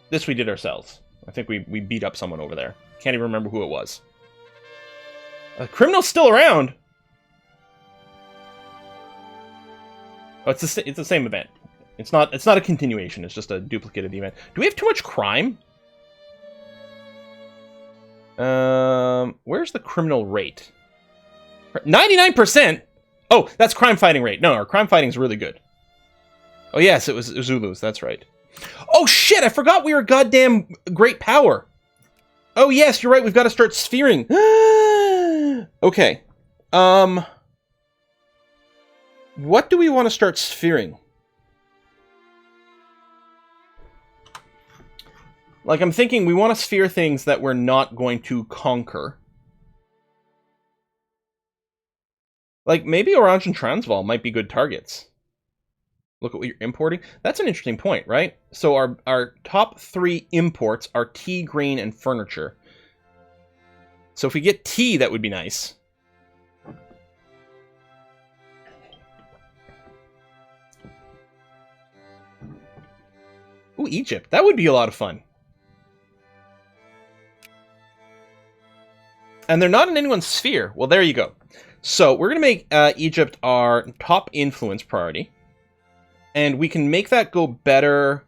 This we did ourselves. I think we beat up someone over there. Can't even remember who it was. A criminal's still around! Oh, it's the same event. It's not a continuation, it's just a duplicate of the event. Do we have too much crime? Where's the criminal rate? 99%? Oh, that's crime fighting rate. No, our crime fighting is really good. Oh yes, it was Zulus, that's right. Oh shit, I forgot we were goddamn great power. Oh yes, you're right, we've got to start sphering. Okay. What do we want to start sphering? Like, I'm thinking we want to sphere things that we're not going to conquer. Like, maybe Orange and Transvaal might be good targets. Look at what you're importing. That's an interesting point, right? So our top 3 imports are tea, grain, and furniture. So if we get tea, that would be nice. Ooh, Egypt. That would be a lot of fun. And they're not in anyone's sphere. Well, there you go. So we're going to make Egypt our top influence priority. And we can make that go better.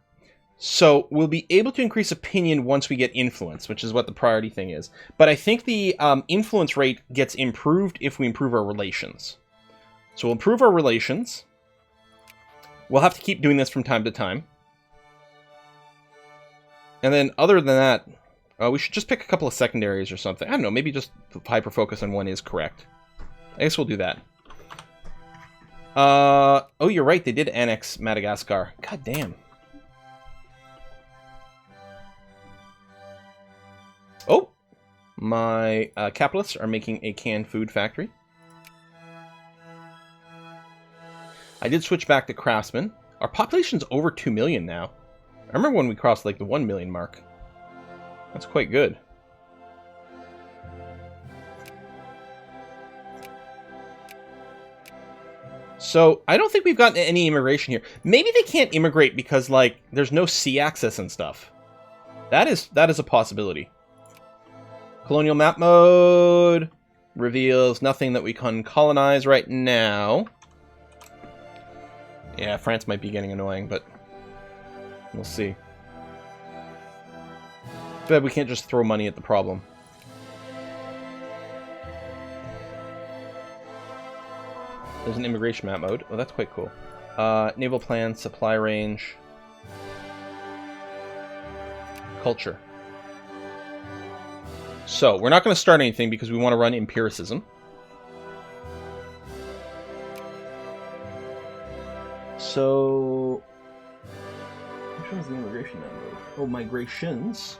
So we'll be able to increase opinion once we get influence, which is what the priority thing is. But I think the influence rate gets improved if we improve our relations. So we'll improve our relations. We'll have to keep doing this from time to time. And then other than that, we should just pick a couple of secondaries or something. I don't know, maybe just hyper-focus on one is correct. I guess we'll do that. Oh, you're right, they did annex Madagascar. God damn. Oh! My capitalists are making a canned food factory. I did switch back to craftsmen. Our population's over 2 million now. I remember when we crossed, like, the 1 million mark. That's quite good. So, I don't think we've gotten any immigration here. Maybe they can't immigrate because, like, there's no sea access and stuff. That is a possibility. Colonial map mode reveals nothing that we can colonize right now. Yeah, France might be getting annoying, but we'll see. Too bad we can't just throw money at the problem. There's an immigration map mode. Oh, that's quite cool. Naval plan, supply range, culture. So, we're not going to start anything because we want to run empiricism. So, which one's the immigration map mode? Oh, migrations.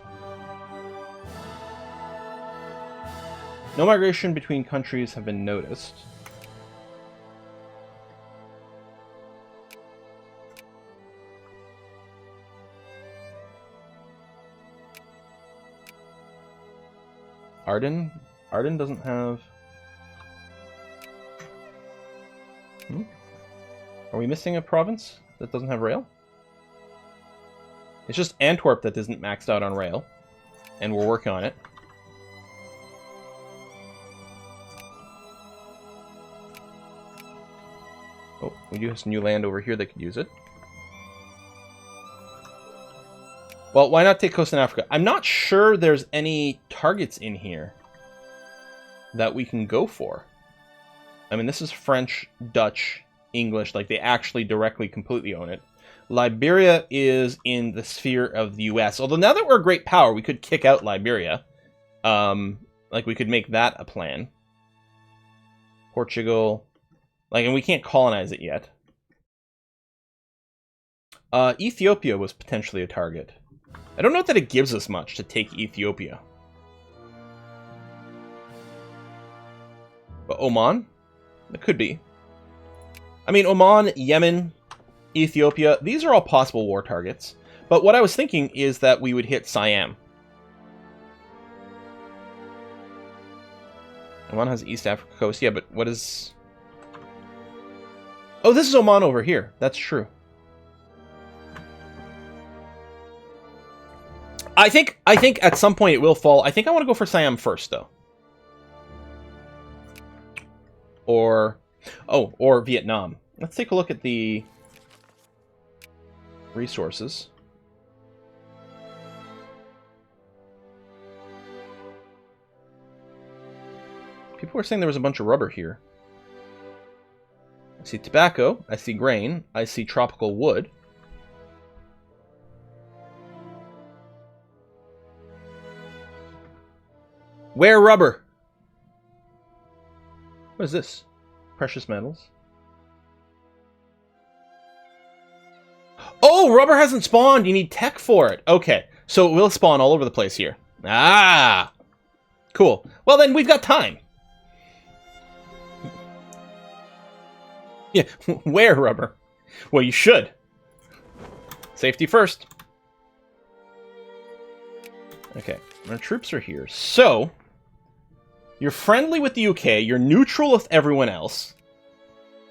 No migration between countries have been noticed. Arden? Arden doesn't have... Are we missing a province that doesn't have rail? It's just Antwerp that isn't maxed out on rail. And we're working on it. Oh, we do have some new land over here that could use it. Well, why not take Coast in Africa? I'm not sure there's any targets in here that we can go for. I mean, this is French, Dutch, English, like they actually directly completely own it. Liberia is in the sphere of the US. Although now that we're a great power, we could kick out Liberia. Like we could make that a plan. Portugal. Like, and we can't colonize it yet. Ethiopia was potentially a target. I don't know that it gives us much to take Ethiopia. But Oman? It could be. I mean, Oman, Yemen, Ethiopia, these are all possible war targets. But what I was thinking is that we would hit Siam. Oman has East Africa coast. Yeah, but what is... Oh, this is Oman over here. That's true. I think at some point it will fall. I think I want to go for Siam first, though. Or Vietnam. Let's take a look at the resources. People were saying there was a bunch of rubber here. I see tobacco, I see grain, I see tropical wood. Where rubber? What is this? Precious metals. Oh, rubber hasn't spawned. You need tech for it. Okay, so it will spawn all over the place here. Ah, cool. Well, then we've got time. Yeah, where rubber? Well, you should. Safety first. Okay, our troops are here. So, you're friendly with the UK, you're neutral with everyone else,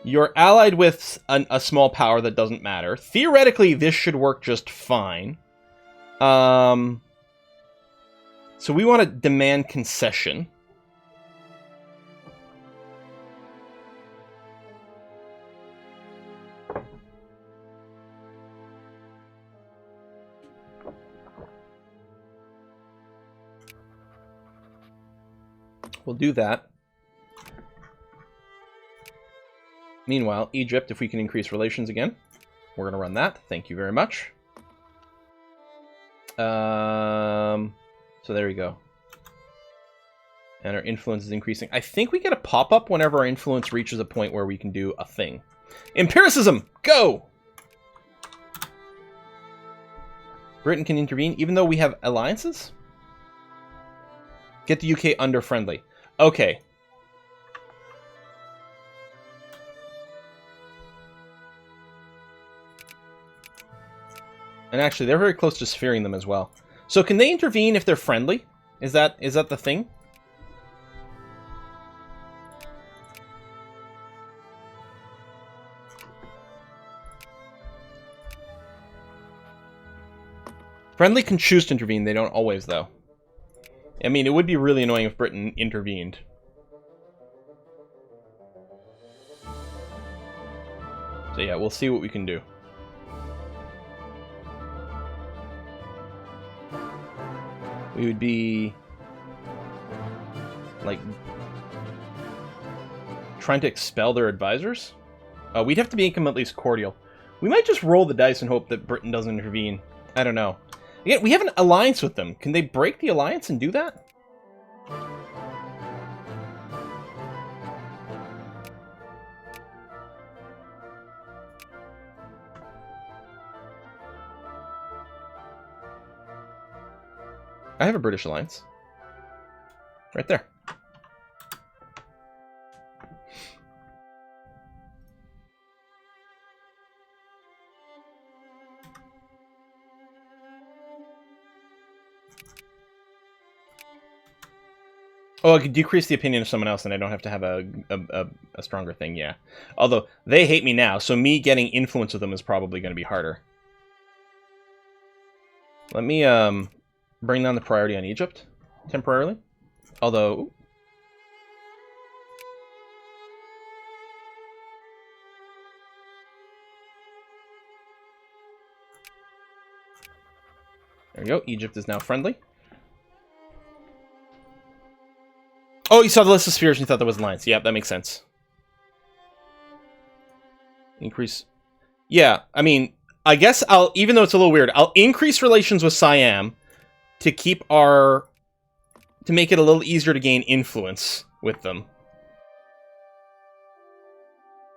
you're allied with a small power that doesn't matter. Theoretically, this should work just fine. So we want to demand concession. We'll do that. Meanwhile, Egypt, if we can increase relations again, we're going to run that. Thank you very much. So there we go. And our influence is increasing. I think we get a pop-up whenever our influence reaches a point where we can do a thing. Empiricism! Go! Britain can intervene even though we have alliances? Get the UK under friendly. Okay. And actually, they're very close to sphering them as well. So can they intervene if they're friendly? Is that the thing? Friendly can choose to intervene. They don't always, though. I mean, it would be really annoying if Britain intervened. So yeah, we'll see what we can do. We would be like trying to expel their advisors. We'd have to make them at least cordial. We might just roll the dice and hope that Britain doesn't intervene. I don't know. Again, we have an alliance with them. Can they break the alliance and do that? I have a British alliance. Right there. Oh, I could decrease the opinion of someone else and I don't have to have a stronger thing, yeah. Although, they hate me now, so me getting influence with them is probably going to be harder. Let me, bring down the priority on Egypt, temporarily. Although... There we go, Egypt is now friendly. Oh, you saw the list of spheres and you thought that was lines. Yeah, that makes sense. Increase... Yeah, I mean, I guess I'll, even though it's a little weird, I'll increase relations with Siam to keep our... to make it a little easier to gain influence with them.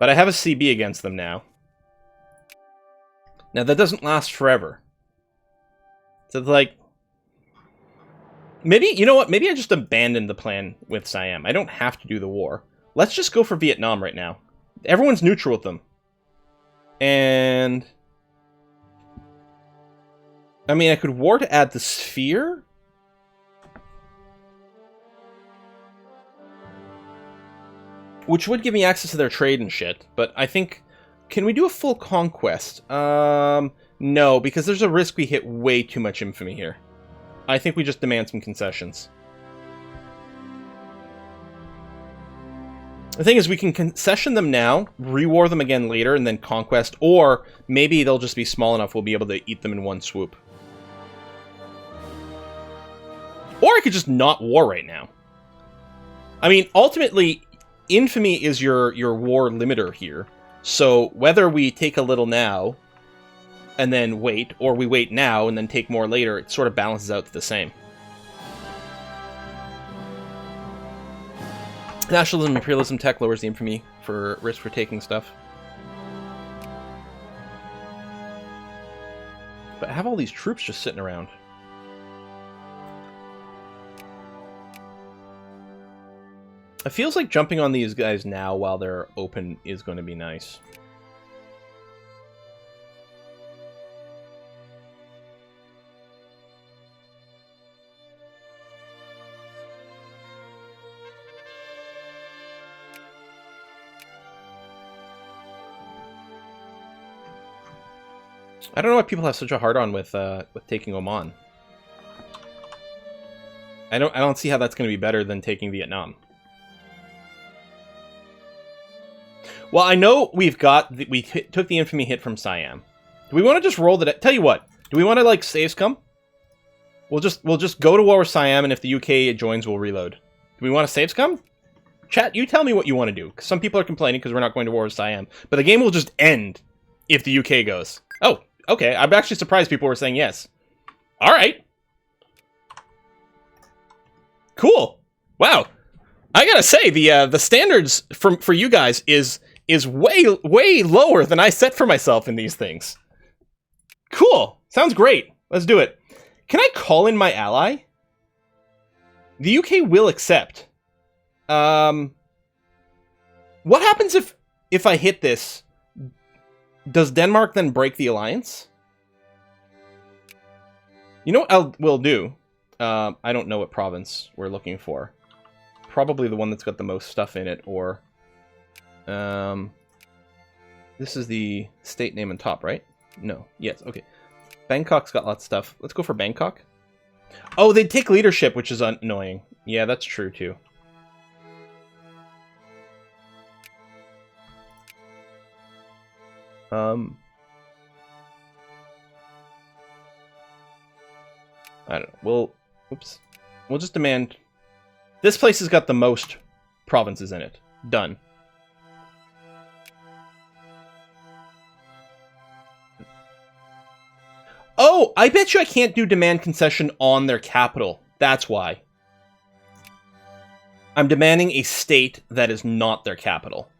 But I have a CB against them now. Now, that doesn't last forever. So, like... Maybe, you know what? Maybe I just abandoned the plan with Siam. I don't have to do the war. Let's just go for Vietnam right now. Everyone's neutral with them. And... I mean, I could war to add the sphere? Which would give me access to their trade and shit, but I think... Can we do a full conquest? No, because there's a risk we hit way too much infamy here. I think we just demand some concessions. The thing is, we can concession them now, rewar them again later, and then conquest, or maybe they'll just be small enough we'll be able to eat them in one swoop. Or I could just not war right now. I mean, ultimately, infamy is your war limiter here. So whether we take a little now, and then wait, or we wait now and then take more later, it sort of balances out to the same. Nationalism, imperialism, tech lowers the infamy for risk for taking stuff. But I have all these troops just sitting around. It feels like jumping on these guys now while they're open is going to be nice. I don't know why people have such a hard-on with taking Oman. I don't see how that's going to be better than taking Vietnam. Well, I know we took the infamy hit from Siam. Do we want to just roll the... Tell you what, do we want to, like, save scum? We'll just go to war with Siam, and if the UK joins, we'll reload. Do we want to save scum? Chat, you tell me what you want to do. Because some people are complaining because we're not going to war with Siam. But the game will just end if the UK goes. Oh, okay. I'm actually surprised people were saying yes. All right. Cool. Wow. I gotta say, the standards for you guys is way lower than I set for myself in these things. Cool. Sounds great. Let's do it. Can I call in my ally? The UK will accept. What happens if I hit this? Does Denmark then break the alliance? You know what we'll do? I don't know what province we're looking for. Probably the one that's got the most stuff in it, or... this is the state name on top, right? No. Yes, okay. Bangkok's got lots of stuff. Let's go for Bangkok. Oh, they take leadership, which is annoying. Yeah, that's true, too. I don't know. Oops. We'll just demand... This place has got the most provinces in it. Done. Oh, I bet you I can't do demand concession on their capital. That's why. I'm demanding a state that is not their capital.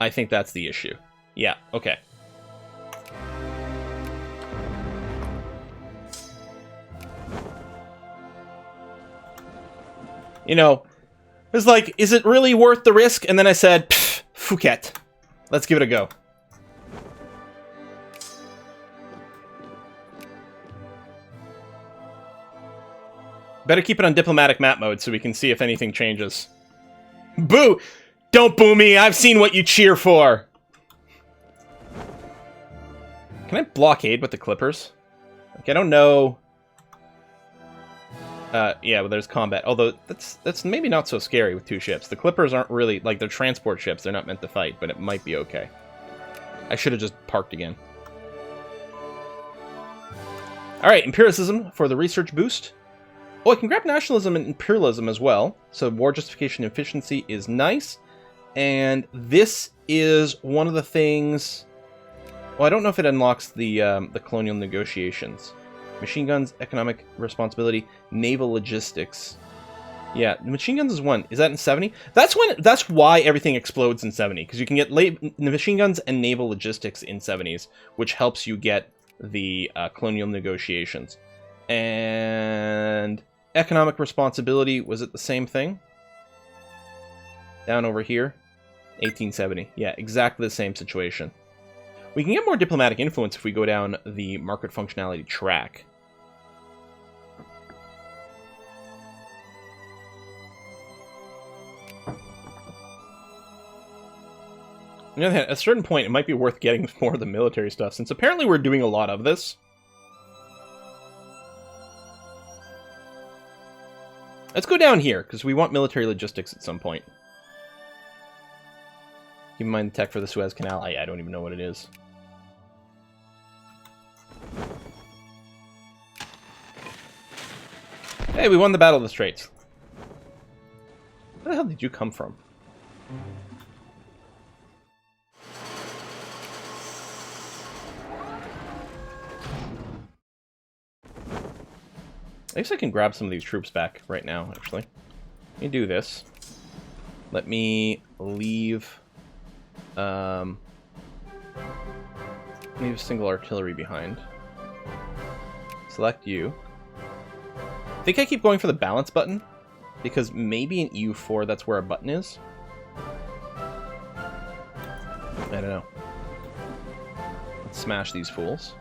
I think that's the issue. Yeah, okay. You know, it was like, is it really worth the risk? And then I said, Phuket. Let's give it a go. Better keep it on diplomatic map mode so we can see if anything changes. Boo! Don't boo me! I've seen what you cheer for! Can I blockade with the Clippers? Like, I don't know... yeah, well, there's combat. Although, that's maybe not so scary with two ships. The Clippers aren't really... Like, they're transport ships. They're not meant to fight, but it might be okay. I should have just parked again. Alright, Empiricism for the research boost. Oh, I can grab Nationalism and Imperialism as well. So, war justification efficiency is nice. And this is one of the things... Well, I don't know if it unlocks the colonial negotiations. Machine guns, economic responsibility, naval logistics. Yeah, machine guns is one. Is that in 70? That's why everything explodes in 70, because you can get machine guns and naval logistics in 70s, which helps you get the colonial negotiations. And economic responsibility, was it the same thing? Down over here, 1870. Yeah, exactly the same situation. We can get more diplomatic influence if we go down the market functionality track. On the other hand, at a certain point, it might be worth getting more of the military stuff, since apparently we're doing a lot of this. Let's go down here, because we want military logistics at some point. Keep in mind the tech for the Suez Canal. I don't even know what it is. Hey, we won the Battle of the Straits. Where the hell did you come from? I guess I can grab some of these troops back right now, actually. Let me do this. Let me leave... leave a single artillery behind. Select you. I think I keep going for the balance button, because maybe in EU4 that's where a button is. I don't know. Let's smash these fools.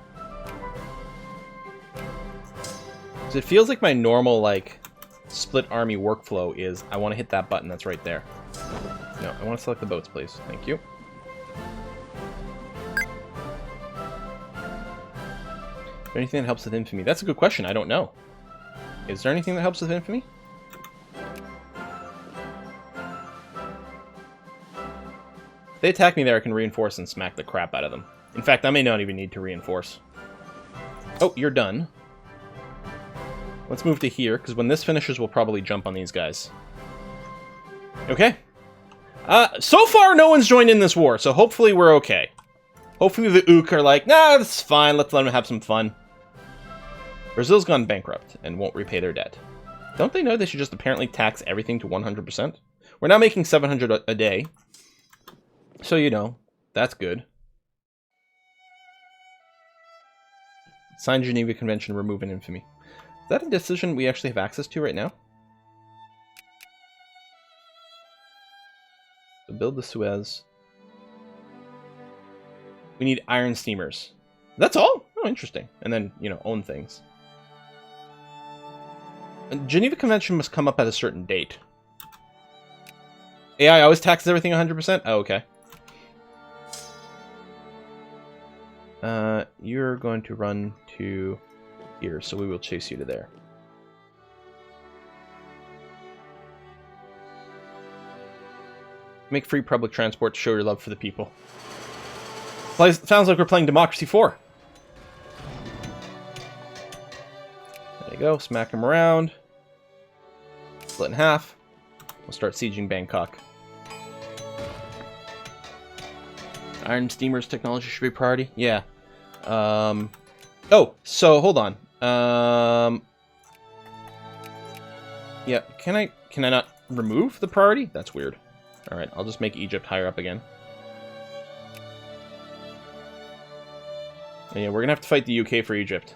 So it feels like my normal, like, split army workflow is I want to hit that button that's right there. No, I want to select the boats, please. Thank you. Is there anything that helps with infamy? That's a good question. I don't know. Is there anything that helps with infamy? If they attack me there, I can reinforce and smack the crap out of them. In fact, I may not even need to reinforce. Oh, you're done. Let's move to here, because when this finishes, we'll probably jump on these guys. Okay. So far, no one's joined in this war, so hopefully we're okay. Hopefully the Ook are like, nah, that's fine, let's let them have some fun. Brazil's gone bankrupt and won't repay their debt. Don't they know they should just apparently tax everything to 100%? We're now making 700 a day. So, you know, that's good. Sign Geneva Convention, remove an infamy. Is that a decision we actually have access to right now? So build the Suez. We need iron steamers. That's all? Oh, interesting. And then, you know, own things. Geneva Convention must come up at a certain date. AI always taxes everything 100%? Oh, okay. You're going to run to here, so we will chase you to there. Make free public transport to show your love for the people. Sounds like we're playing Democracy 4. There you go, smack them around. Split in half. We'll start sieging Bangkok. Iron steamers technology should be a priority. Yeah. Oh, so hold on. Yeah, can I not remove the priority? That's weird. All right, I'll just make Egypt higher up again. And yeah, we're gonna have to fight the UK for Egypt.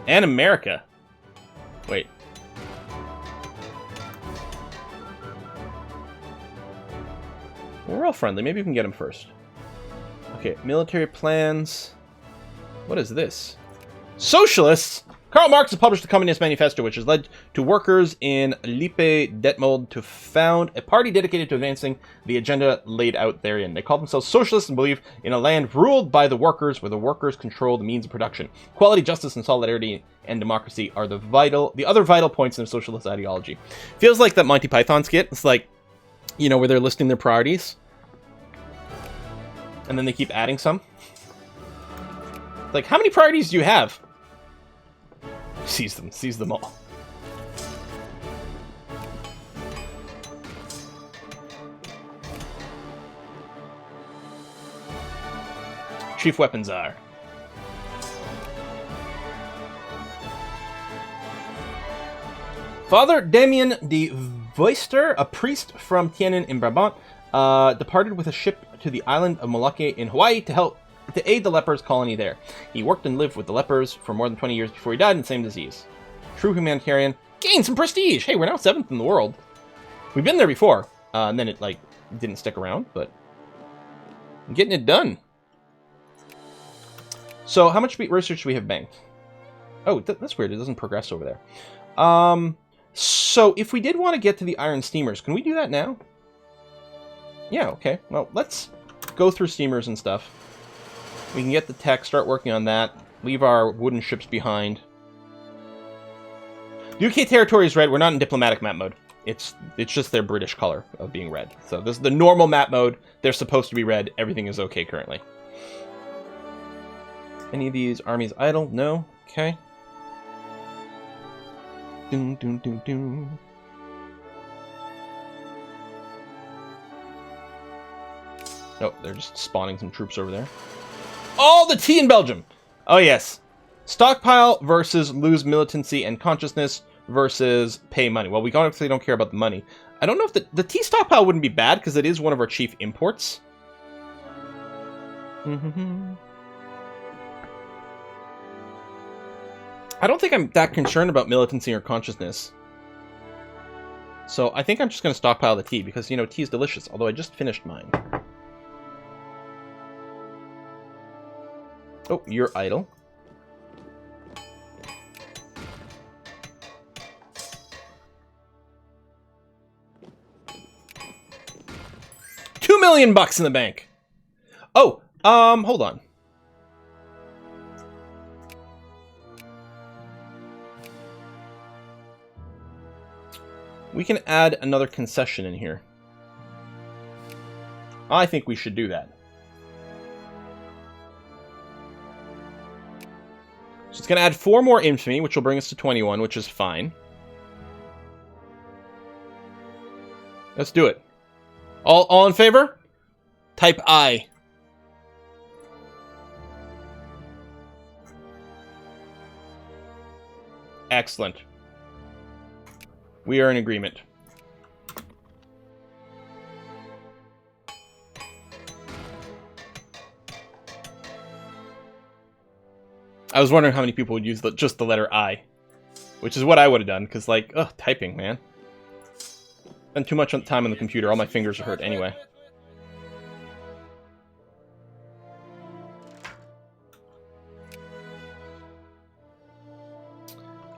And America. Wait. We're all friendly. Maybe we can get them first. Okay, military plans. What is this? Socialists! Karl Marx has published the Communist Manifesto, which has led to workers in Lippe Detmold to found a party dedicated to advancing the agenda laid out therein. They call themselves socialists and believe in a land ruled by the workers, where the workers control the means of production. Equality, justice, and solidarity and democracy are the other vital points in their socialist ideology. Feels like that Monty Python skit. It's like, you know, where they're listing their priorities, and then they keep adding some. Like, how many priorities do you have? Seize them all. Chief weapons are Father Damien de Voister, a priest from Tianan in Brabant, departed with a ship to the island of Molokai in Hawaii to aid the lepers colony there. He worked and lived with the lepers for more than 20 years before he died in the same disease. True humanitarian. Gained some prestige! Hey, we're now 7th in the world. We've been there before. And then it, like, didn't stick around, but I'm getting it done. So, how much research do we have banked? Oh, that's weird. It doesn't progress over there. So, if we did want to get to the iron steamers, can we do that now? Yeah, okay. Well, let's go through steamers and stuff. We can get the tech, start working on that, leave our wooden ships behind. UK territory is red. We're not in diplomatic map mode. It's just their British color of being red. So this is the normal map mode. They're supposed to be red. Everything is okay currently. Any of these armies idle? No? Okay. Doom, doom, doom, doom. Oh, they're just spawning some troops over there. Oh, the tea in Belgium! Oh, yes. Stockpile versus lose militancy and consciousness versus pay money. Well, we obviously don't care about the money. I don't know if the tea stockpile wouldn't be bad, because it is one of our chief imports. I don't think I'm that concerned about militancy or consciousness. So I think I'm just going to stockpile the tea, because, you know, tea is delicious, although I just finished mine. Oh, you're idle. $2 million in the bank. Oh, hold on. We can add another concession in here. I think we should do that. So it's going to add 4 more infamy, which will bring us to 21, which is fine. Let's do it. All in favor? Type I. Excellent. We are in agreement. I was wondering how many people would use just the letter I, which is what I would have done, because, like, ugh, typing, man. Spend too much time on the computer. All my fingers are hurt anyway.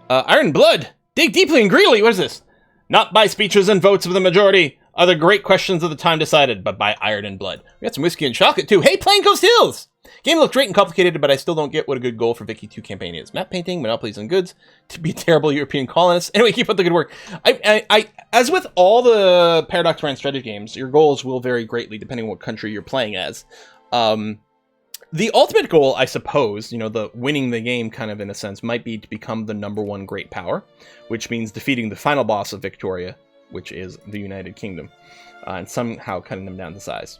Iron Blood! Dig deeply and greedily! What is this? Not by speeches and votes of the majority are the great questions of the time decided, but by iron and blood. We got some whiskey and chocolate, too. Hey, Plain Coast Hills! Game looks great and complicated, but I still don't get what a good goal for Vicky 2 campaign is. Map painting, monopolies and goods, to be terrible European colonists. Anyway, keep up the good work. As with all the Paradox Brand strategy games, your goals will vary greatly depending on what country you're playing as. The ultimate goal, I suppose, you know, the winning the game kind of in a sense, might be to become the #1 great power, which means defeating the final boss of Victoria, which is the United Kingdom, and somehow cutting them down to size.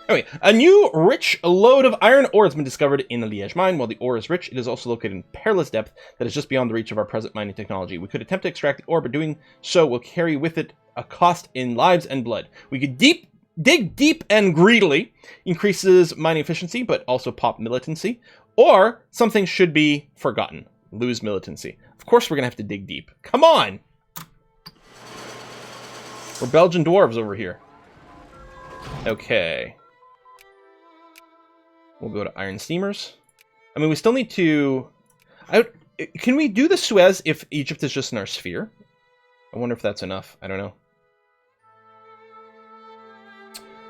Anyway, a new rich lode of iron ore has been discovered in the Liège mine. While the ore is rich, it is also located in perilous depth that is just beyond the reach of our present mining technology. We could attempt to extract the ore, but doing so will carry with it a cost in lives and blood. We could dig deep and greedily, increases mining efficiency, but also pop militancy. Or something should be forgotten, lose militancy. Of course we're going to have to dig deep. Come on! We're Belgian dwarves over here. Okay. We'll go to iron steamers. I mean, we still need to... Can we do the Suez if Egypt is just in our sphere? I wonder if that's enough. I don't know.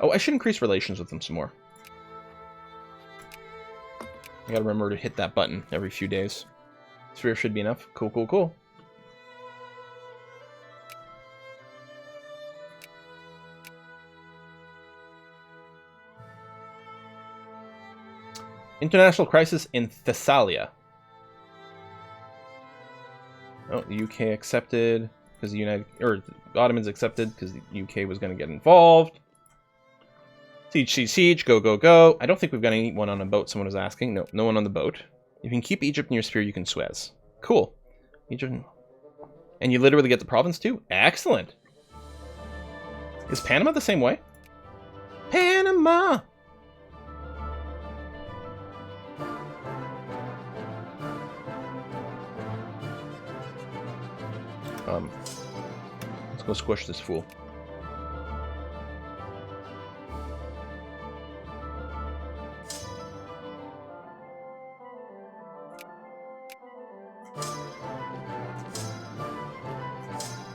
Oh, I should increase relations with them some more. I gotta remember to hit that button every few days. Sphere should be enough. Cool, cool, cool. International crisis in Thessalia. Oh, the UK accepted because the Ottomans accepted because the UK was going to get involved. Siege, siege, siege, go, go, go. I don't think we've got anyone on a boat, someone was asking. No, no one on the boat. If you can keep Egypt in your sphere, you can Suez. Cool. Egypt. And you literally get the province too? Excellent. Is Panama the same way? Panama! Let's go squish this fool.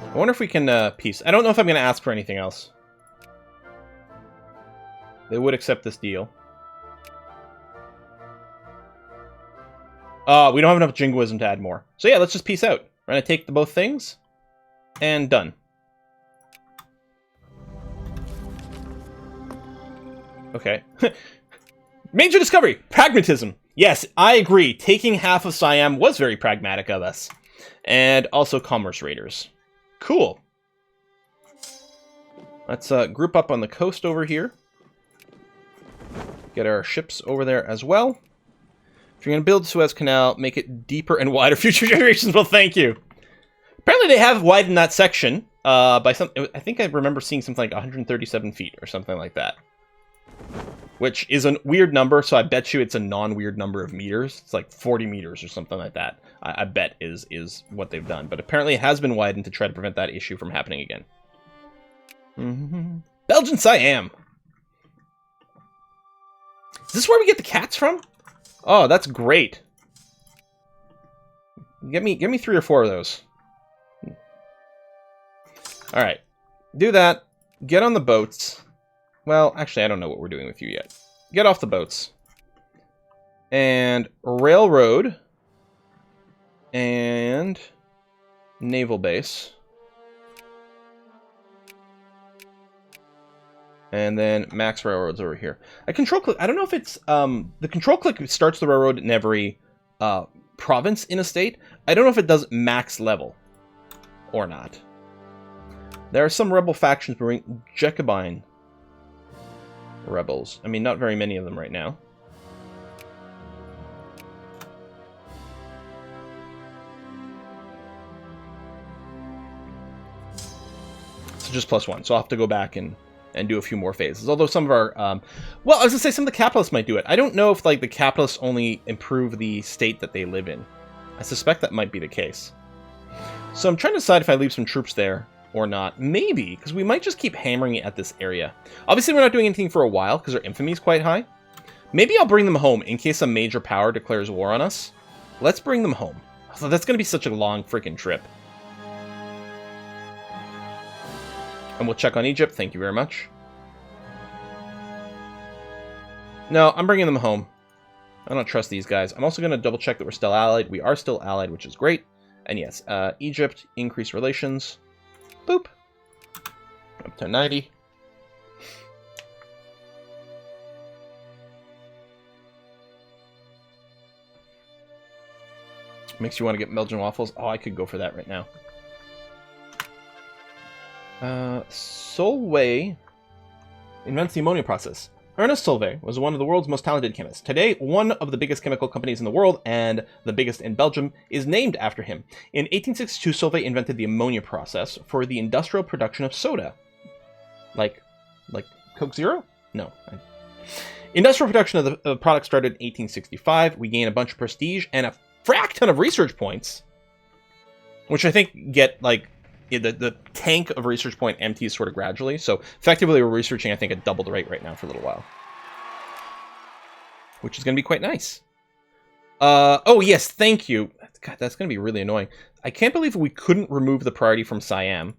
I wonder if we can peace. I don't know if I'm going to ask for anything else. They would accept this deal. We don't have enough jingoism to add more. So yeah, let's just peace out. We're going to take both things, and done. Okay. Major discovery! Pragmatism! Yes, I agree. Taking half of Siam was very pragmatic of us. And also commerce raiders. Cool. Let's group up on the coast over here. Get our ships over there as well. If you're going to build the Suez Canal, make it deeper and wider. Future generations will thank you. Apparently they have widened that section by some... I think I remember seeing something like 137 feet or something like that. Which is a weird number, so I bet you it's a non-weird number of meters. It's like 40 meters or something like that. I bet is what they've done. But apparently it has been widened to try to prevent that issue from happening again. Belgian Siam. Is this where we get the cats from? Oh, that's great. Give me 3 or 4 of those. All right, do that. Get on the boats. Well, actually, I don't know what we're doing with you yet. Get off the boats. And railroad. And naval base. And then max railroads over here. I control click. I don't know if it's the control click starts the railroad in every province in a state. I don't know if it does max level or not. There are some rebel factions brewing. Jacobin rebels. I mean, not very many of them right now. So just +1. So I'll have to go back and do a few more phases. Although some of our... well, I was going to say some of the capitalists might do it. I don't know if like the capitalists only improve the state that they live in. I suspect that might be the case. So I'm trying to decide if I leave some troops there or not. Maybe, because we might just keep hammering it at this area. Obviously, we're not doing anything for a while because our infamy is quite high. Maybe I'll bring them home in case a major power declares war on us. Let's bring them home. So that's going to be such a long freaking trip. And we'll check on Egypt. Thank you very much. No, I'm bringing them home. I don't trust these guys. I'm also going to double check that we're still allied. We are still allied, which is great. And yes, Egypt, increase relations. Boop. Up to 90. Makes you want to get Belgian waffles. Oh, I could go for that right now. Solvay invents the ammonia process. Ernest Solvay was one of the world's most talented chemists. Today, one of the biggest chemical companies in the world, and the biggest in Belgium, is named after him. In 1862, Solvay invented the ammonia process for the industrial production of soda. Like Coke Zero? No. Industrial production of the product started in 1865. We gain a bunch of prestige and a frack ton of research points, which I think get, like, the tank of research point empties sort of gradually. So effectively we're researching, I think, at double the rate right now for a little while, which is going to be quite nice. Oh yes, thank you. God, that's going to be really annoying. I can't believe we couldn't remove the priority from Siam.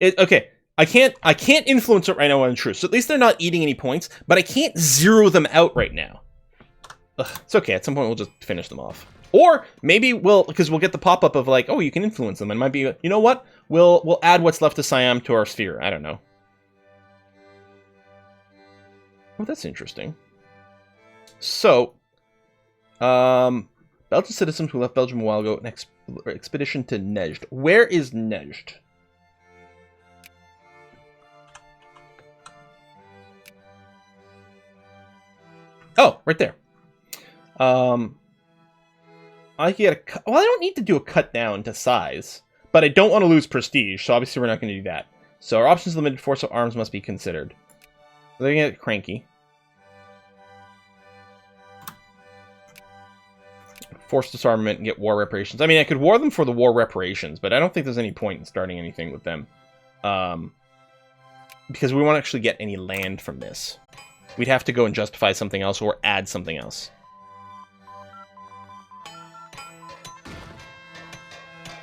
Okay, I can't influence it right now on truth. So at least they're not eating any points, but I can't zero them out right now. Ugh, it's okay. At some point we'll just finish them off. Or maybe because we'll get the pop-up of like, oh, you can influence them. It might be, you know what? We'll add what's left of Siam to our sphere. I don't know. Oh, that's interesting. So, Belgian citizens who left Belgium a while ago, an expedition to Nejd. Where is Nejd? Oh, right there. I get a well, I don't need to do a cut down to size, but I don't want to lose prestige, so obviously we're not going to do that. So our options limited force of arms must be considered. They're going to get cranky. Force disarmament and get war reparations. I mean, I could war them for the war reparations, but I don't think there's any point in starting anything with them. Because we won't actually get any land from this. We'd have to go and justify something else or add something else.